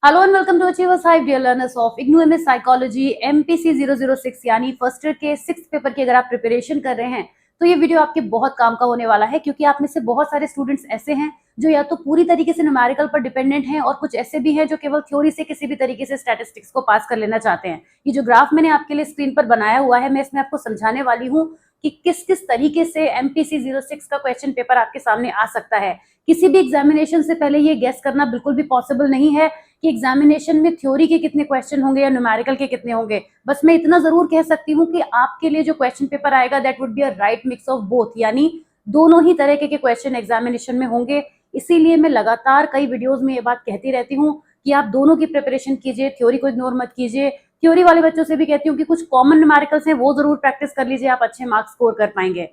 Hello and welcome to Achievers Hive dear learners of IGNOU MS psychology MPC 006 यानी first year के 6th paper की अगर आप preparation कर रहे हैं तो ये वीडियो आपके बहुत काम का होने वाला है, क्योंकि आप में से बहुत सारे स्टूडेंट्स ऐसे हैं जो या तो पूरी तरीके से न्यूमेरिकल पर डिपेंडेंट हैं और कुछ ऐसे भी हैं जो केवल थ्योरी से किसी भी तरीके से स्टैटिस्टिक्स को पास कर लेना चाहते हैं। ये जो ग्राफ मैंने आपके लिए स्क्रीन पर बनाया हुआ है, मैं इसमें आपको समझाने वाली हूँ कि किस किस तरीके से एमपीसी 06 का क्वेश्चन पेपर आपके सामने आ सकता है। किसी भी एग्जामिनेशन से पहले ये गेस करना बिल्कुल भी पॉसिबल नहीं है कि एग्जामिनेशन में थ्योरी के कितने क्वेश्चन होंगे या न्यूमेरिकल के कितने होंगे। बस मैं इतना जरूर कह सकती हूँ कि आपके लिए जो क्वेश्चन पेपर आएगा that would be a right mix of both, यानी दोनों ही तरह के क्वेश्चन एग्जामिनेशन में होंगे। इसीलिए मैं लगातार कई वीडियोस में ये बात कहती रहती हूँ कि आप दोनों की प्रिपरेशन कीजिए, थ्योरी को इग्नोर मत कीजिए। थ्योरी वाले बच्चों से भी कहती हूँ कि कुछ कॉमन न्यूमेरिकल्स हैं वो जरूर प्रैक्टिस कर लीजिए, आप अच्छे मार्क्स स्कोर कर पाएंगे।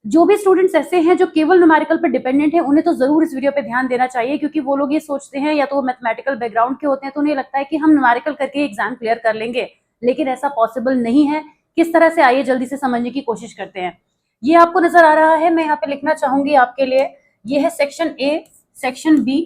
जो भी स्टूडेंट्स ऐसे हैं जो केवल न्यूमेरिकल पर डिपेंडेंट हैं, उन्हें तो जरूर इस वीडियो पे ध्यान देना चाहिए, क्योंकि वो लोग ये सोचते हैं या तो वो मैथमेटिकल बैकग्राउंड के होते हैं तो उन्हें लगता है कि हम न्यूमेरिकल करके एग्जाम क्लियर कर लेंगे, लेकिन ऐसा पॉसिबल नहीं है। किस तरह से, आइए जल्दी से समझने की कोशिश करते हैं। ये आपको नजर आ रहा है, मैं यहाँ पे लिखना चाहूंगी आपके लिए, ये है section A, section B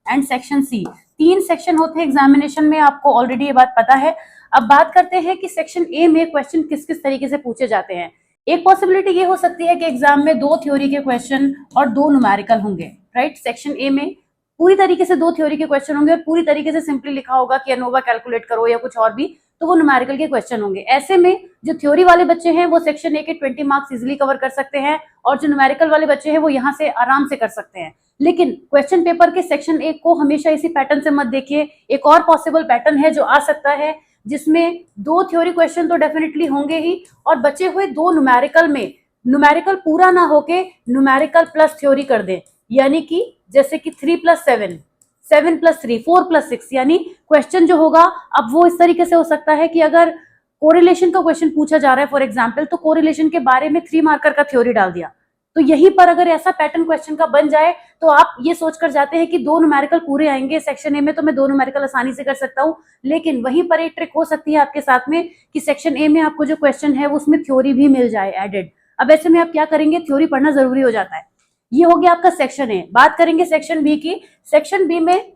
and section C. 3 section होते हैं एग्जामिनेशन में, आपको ऑलरेडी ये बात पता है। अब बात करते हैं कि सेक्शन ए में क्वेश्चन किस किस तरीके से पूछे जाते हैं। एक पॉसिबिलिटी ये हो सकती है कि एग्जाम में 2 थ्योरी के क्वेश्चन और 2 न्यूमेरिकल होंगे, राइट। सेक्शन ए में पूरी तरीके से 2 थ्योरी के क्वेश्चन होंगे और पूरी तरीके से सिंपली लिखा होगा कि एनोवा कैलकुलेट करो या कुछ और भी, तो वो न्यूमेरिकल के क्वेश्चन होंगे। ऐसे में जो थ्योरी वाले बच्चे हैं वो सेक्शन ए के 20 मार्क्स इजिली कवर कर सकते हैं और जो न्यूमेरिकल वाले बच्चे हैं वो यहाँ से आराम से कर सकते हैं। लेकिन क्वेश्चन पेपर के सेक्शन ए को हमेशा इसी पैटर्न से मत देखिए। एक और पॉसिबल पैटर्न है जो आ सकता है, जिसमें 2 थ्योरी क्वेश्चन तो डेफिनेटली होंगे ही और बचे हुए 2 न्यूमेरिकल में न्यूमेरिकल पूरा ना होके न्यूमेरिकल प्लस थ्योरी कर दें, यानी कि जैसे कि 3 + 7, 7 + 3, 4 + 6, यानी क्वेश्चन जो होगा अब वो इस तरीके से हो सकता है कि अगर कोरिलेशन का क्वेश्चन पूछा जा रहा है फॉर एग्जाम्पल, तो कोरिलेशन के बारे में 3 मार्कर का थ्योरी डाल दिया। तो यहीं पर अगर ऐसा पैटर्न क्वेश्चन का बन जाए तो आप ये सोचकर जाते हैं कि 2 न्यूमेरिकल पूरे आएंगे सेक्शन ए में, तो मैं 2 न्यूमेरिकल आसानी से कर सकता हूँ। लेकिन वहीं पर एक ट्रिक हो सकती है आपके साथ में कि सेक्शन ए में आपको जो क्वेश्चन है उसमें थ्योरी भी मिल जाए एडेड। अब ऐसे में आप क्या करेंगे, थ्योरी पढ़ना जरूरी हो जाता है। ये हो गया आपका सेक्शन ए। बात करेंगे सेक्शन बी की। सेक्शन बी में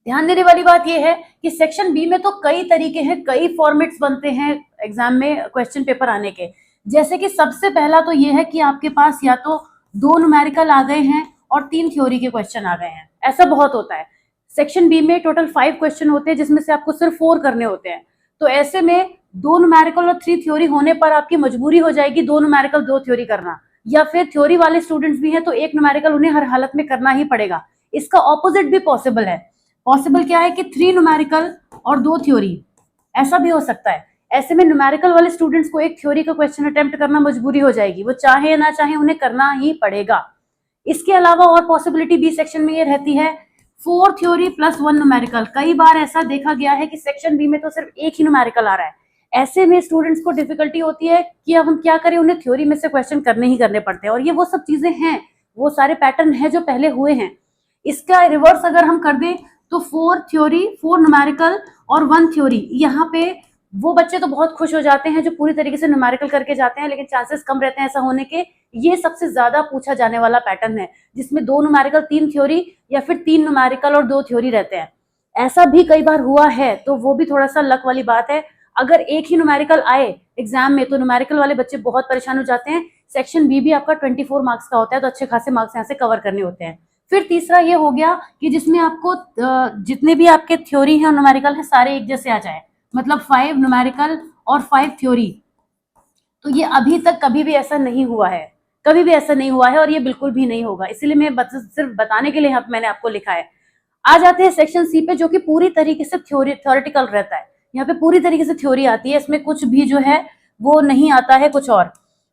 ध्यान देने वाली बात यह है कि सेक्शन बी में तो कई तरीके हैं, कई फॉर्मेट्स बनते हैं एग्जाम में क्वेश्चन पेपर आने के। जैसे कि सबसे पहला तो यह है कि आपके पास या तो 2 न्यूमेरिकल आ गए हैं और 3 थ्योरी के क्वेश्चन आ गए हैं। ऐसा बहुत होता है। सेक्शन बी में टोटल 5 क्वेश्चन होते हैं जिसमें से आपको सिर्फ 4 करने होते हैं। तो ऐसे में 2 न्यूमेरिकल और 3 थ्योरी होने पर आपकी मजबूरी हो जाएगी 2 न्यूमेरिकल 2 थ्योरी करना, या फिर थ्योरी वाले स्टूडेंट्स भी हैं तो 1 न्यूमेरिकल उन्हें हर हालत में करना ही पड़ेगा। इसका ऑपोजिट भी पॉसिबल है। पॉसिबल क्या है कि 3 न्यूमेरिकल और 2 थ्योरी, ऐसा भी हो सकता है। ऐसे में न्यूमेरिकल वाले स्टूडेंट्स को एक थ्योरी का क्वेश्चन अटेम्प्ट करना मजबूरी हो जाएगी, वो चाहे या ना चाहे उन्हें करना ही पड़ेगा। इसके अलावा और पॉसिबिलिटी बी सेक्शन में ये रहती है 4 थ्योरी + 1 न्यूमेरिकल। कई बार ऐसा देखा गया है कि सेक्शन बी में तो सिर्फ एक ही न्यूमेरिकल आ रहा है। ऐसे में स्टूडेंट्स को डिफिकल्टी होती है कि अब हम क्या करें, उन्हें थ्योरी में से क्वेश्चन करने ही करने पड़ते हैं। और ये वो सब चीजें हैं, वो सारे पैटर्न है जो पहले हुए हैं। इसका रिवर्स अगर हम कर दें तो 4 थ्योरी, 4 न्यूमेरिकल और 1 थ्योरी, यहाँ पे वो बच्चे तो बहुत खुश हो जाते हैं जो पूरी तरीके से न्यूमेरिकल करके जाते हैं, लेकिन चांसेस कम रहते हैं ऐसा होने के। ये सबसे ज्यादा पूछा जाने वाला पैटर्न है, जिसमें 2 न्यूमेरिकल 3 थ्योरी या फिर 3 न्यूमेरिकल और 2 थ्योरी रहते हैं। ऐसा भी कई बार हुआ है, तो वो भी थोड़ा सा लक वाली बात है। अगर एक ही न्यूमेरिकल आए एग्जाम में तो न्यूमेरिकल वाले बच्चे बहुत परेशान हो जाते हैं। सेक्शन बी भी आपका 24 मार्क्स का होता है, तो अच्छे खासे मार्क्स यहाँ से कवर करने होते हैं। फिर तीसरा ये हो गया कि जिसमें आपको जितने भी आपके थ्योरी है और न्यूमेरिकल है सारे एक जैसे आ जाए, मतलब 5 न्यूमेरिकल और 5 थ्योरी। तो ये अभी तक कभी भी ऐसा नहीं हुआ है, कभी भी ऐसा नहीं हुआ है और ये बिल्कुल भी नहीं होगा। इसलिए मैं सिर्फ बताने के लिए मैंने आपको लिखा है। आ जाते हैं सेक्शन सी पे, जो कि पूरी तरीके से थ्योरेटिकल रहता है। यहाँ पे पूरी तरीके से थ्योरी आती है, इसमें कुछ भी जो है वो नहीं आता है कुछ और।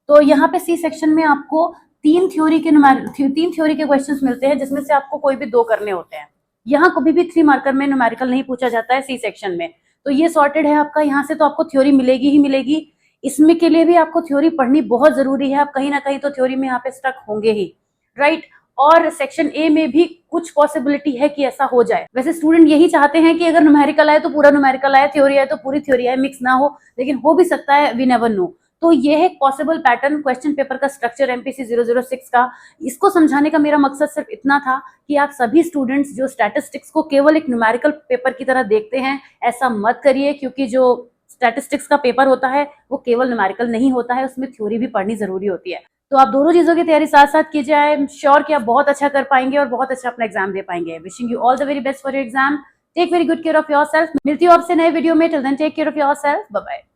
तो यहाँ पे सी सेक्शन में आपको 3 थ्योरी के क्वेश्चंस मिलते हैं, जिसमें से आपको कोई भी 2 करने होते हैं। यहाँ कभी भी 3 मार्कर में न्यूमेरिकल नहीं पूछा जाता है सी सेक्शन में। तो ये सॉर्टेड है आपका, यहाँ से तो आपको थ्योरी मिलेगी ही मिलेगी। इसमें के लिए भी आपको थ्योरी पढ़नी बहुत जरूरी है, आप कहीं ना कहीं तो थ्योरी में यहाँ पे स्टक होंगे ही, राइट। और सेक्शन ए में भी कुछ पॉसिबिलिटी है कि ऐसा हो जाए। वैसे स्टूडेंट यही चाहते हैं कि अगर न्यूमेरिकल आए तो पूरा न्यूमेरिकल आए, थ्योरी आए तो पूरी थ्योरी आए, मिक्स ना हो, लेकिन हो भी सकता है, वी नेवर नो। तो ये है पॉसिबल पैटर्न क्वेश्चन पेपर का स्ट्रक्चर एमपीसी 006 का। इसको समझाने का मेरा मकसद सिर्फ इतना था कि आप सभी स्टूडेंट्स जो स्टैटिस्टिक्स को केवल एक न्यूमेरिकल पेपर की तरह देखते हैं, ऐसा मत करिए, क्योंकि जो स्टैटिस्टिक्स का पेपर होता है वो केवल न्यूमेरिकल नहीं होता है, उसमें थ्योरी भी पढ़नी जरूरी होती है। तो आप दोनों चीजों की तैयारी साथ साथ कीजिए। आई एम श्योर कि आप बहुत अच्छा कर पाएंगे और बहुत अच्छा अपना एग्जाम दे पाएंगे। Wishing you all the very best for your exam. Take very good care of yourself. मिलती हूँ आपसे नए वीडियो में। Till then take care of yourself. Bye bye.